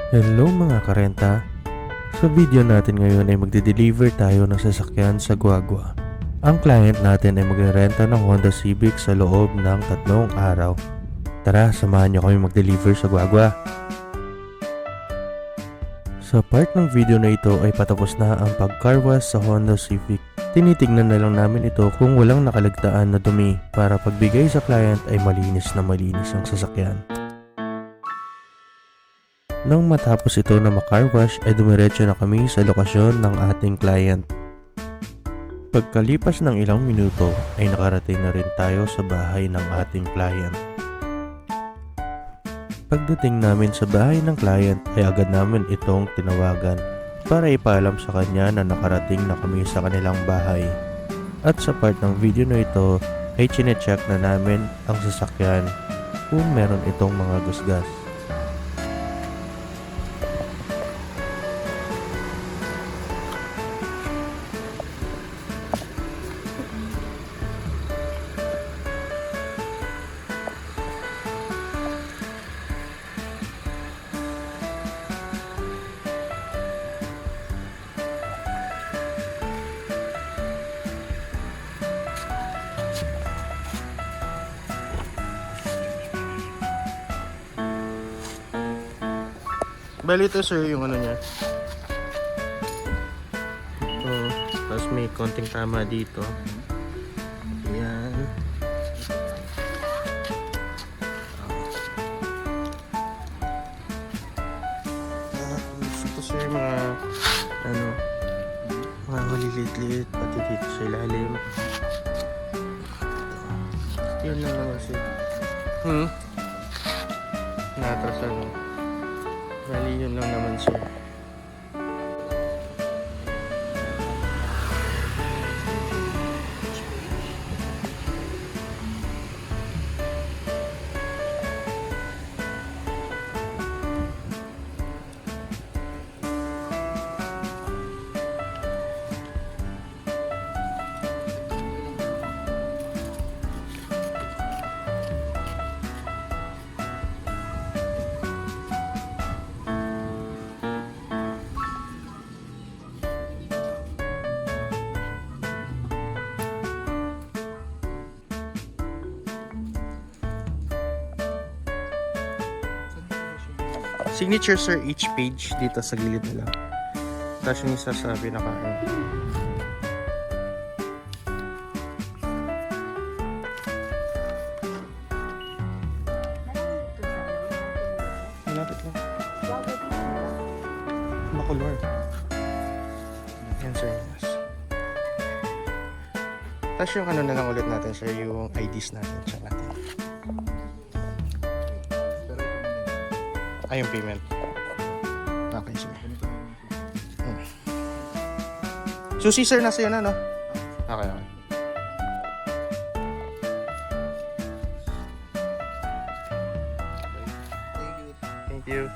Hello mga karenta! Sa video natin ngayon ay magde-deliver tayo ng sasakyan sa Guagua. Ang client natin ay magre-renta ng Honda Civic sa loob ng 3 araw. Tara, samahan niyo kami mag-deliver sa Guagua. Sa part ng video na ito ay patapos na ang pag-carwash sa Honda Civic. Tinitignan na lang namin ito kung walang nakalagtaan na dumi para pagbigay sa client ay malinis na malinis ang sasakyan. Nang matapos ito na makarwash ay dumiretso na kami sa lokasyon ng ating client. Pagkalipas ng ilang minuto ay nakarating na rin tayo sa bahay ng ating client. Pagdating namin sa bahay ng client ay agad namin itong tinawagan para ipaalam sa kanya na nakarating na kami sa kanilang bahay. At sa part ng video na ito ay chinecheck na namin ang sasakyan kung meron itong mga gusgas. Bali ito sir yung ano niya. Ito, tapos may konting tama dito. Ayan. Ito sir mga mga maliliit-liit pati dito sa ilalim. Yun lang naman sir. Natrasan mo. Bali yun lang naman sir. Signature sir, each page dito sa gilid na lang. Tapos yung isa sa pinaka malapit lang. Makulor. Yan sir. Tapos yung ano na lang ulit natin sir, yung IDs natin. Check natin. Ay, yung payment. Okay, sir. Susi, sir, nasa yun, ano? Okay, okay. Thank you.